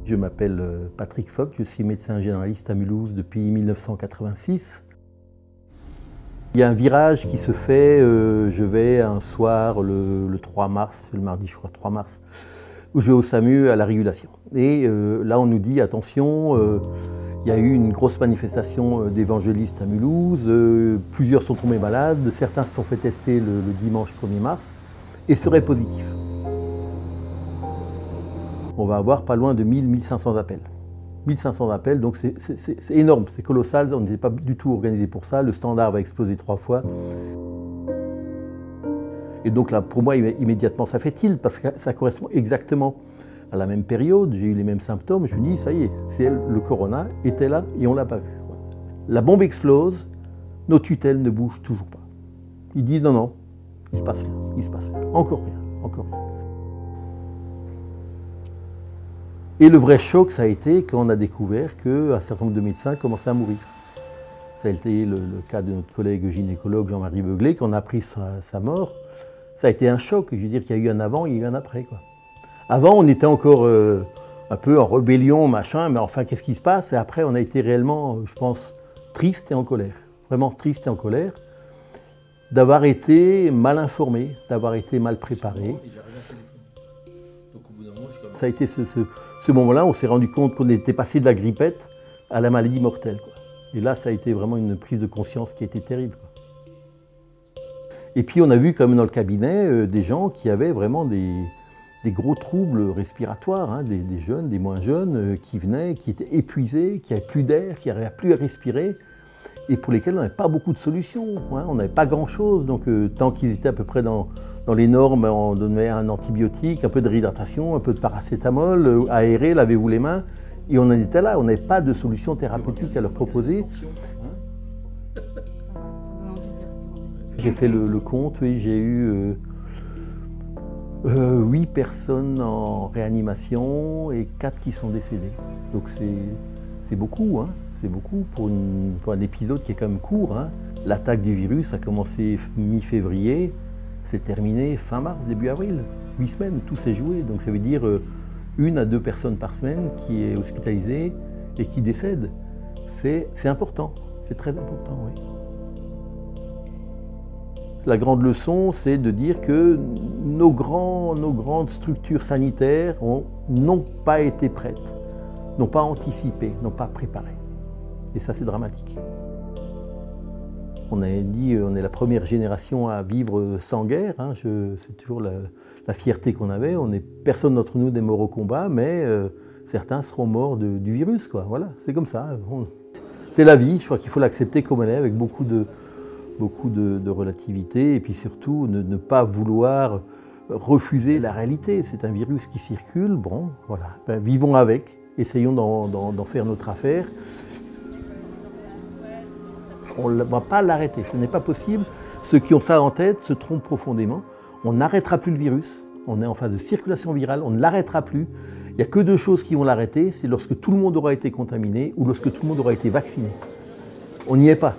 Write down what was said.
Je m'appelle Patrick Fock, je suis médecin généraliste à Mulhouse depuis 1986. Il y a un virage qui se fait, je vais un soir le 3 mars, le mardi je crois, 3 mars, où je vais au SAMU à la régulation. Et là on nous dit attention, il y a eu une grosse manifestation d'évangélistes à Mulhouse, plusieurs sont tombés malades, certains se sont fait tester le dimanche 1er mars et seraient positifs. On va avoir pas loin de 1000-1500 appels. 1500 appels, donc c'est énorme, c'est colossal, on n'était pas du tout organisé pour ça, le standard va exploser 3 fois. Et donc là, pour moi, immédiatement, ça fait tilt, parce que ça correspond exactement à la même période, j'ai eu les mêmes symptômes, je me dis, ça y est, c'est elle, le corona était là et on ne l'a pas vu. La bombe explose, nos tutelles ne bougent toujours pas. Ils disent non, il se passe rien, encore rien, encore rien. Et le vrai choc, ça a été quand on a découvert qu'un certain nombre de médecins commençaient à mourir. Ça a été le cas de notre collègue gynécologue Jean-Marie Beuglet, quand on a appris sa mort. Ça a été un choc, je veux dire qu'il y a eu un avant, il y a eu un après, quoi. Avant, on était encore un peu en rébellion, machin, mais enfin, qu'est-ce qui se passe? Et après, on a été réellement, je pense, triste et en colère. Vraiment triste et en colère d'avoir été mal informé, d'avoir été mal préparé. Ça a été ce moment-là, on s'est rendu compte qu'on était passé de la grippette à la maladie mortelle, quoi. Et là, ça a été vraiment une prise de conscience qui a été terrible, quoi. Et puis, on a vu, comme dans le cabinet, des gens qui avaient vraiment des gros troubles respiratoires, hein, des jeunes, des moins jeunes, qui venaient, qui étaient épuisés, qui n'avaient plus d'air, qui n'arrivaient plus à respirer, et pour lesquels on n'avait pas beaucoup de solutions, hein, on n'avait pas grand-chose. Donc, tant qu'ils étaient à peu près dans les normes, on donnait un antibiotique, un peu de réhydratation, un peu de paracétamol, aéré, lavez-vous les mains, et on en était là, on n'avait pas de solution thérapeutique à leur proposer. J'ai fait le compte, oui, j'ai eu 8 personnes en réanimation et 4 qui sont décédées. Donc c'est beaucoup, hein. C'est beaucoup pour un épisode qui est quand même court, hein. L'attaque du virus a commencé mi-février, c'est terminé fin mars, début avril. 8 semaines, tout s'est joué. Donc ça veut dire 1 à 2 personnes par semaine qui est hospitalisée et qui décède. C'est important, c'est très important, oui. La grande leçon, c'est de dire que nos grandes structures sanitaires n'ont pas été prêtes, n'ont pas anticipé, n'ont pas préparé. Et ça, c'est dramatique. On a dit on est la première génération à vivre sans guerre, hein. C'est toujours la fierté qu'on avait. Personne d'entre nous n'est mort au combat, mais certains seront morts du virus, quoi. Voilà, c'est comme ça. C'est la vie, je crois qu'il faut l'accepter comme elle est, avec beaucoup de relativité, et puis surtout ne pas vouloir refuser la réalité. C'est un virus qui circule, bon, voilà. Ben, vivons avec, essayons d'en faire notre affaire. On ne va pas l'arrêter, ce n'est pas possible. Ceux qui ont ça en tête se trompent profondément. On n'arrêtera plus le virus, on est en phase de circulation virale, on ne l'arrêtera plus. Il n'y a que 2 choses qui vont l'arrêter, c'est lorsque tout le monde aura été contaminé ou lorsque tout le monde aura été vacciné. On n'y est pas.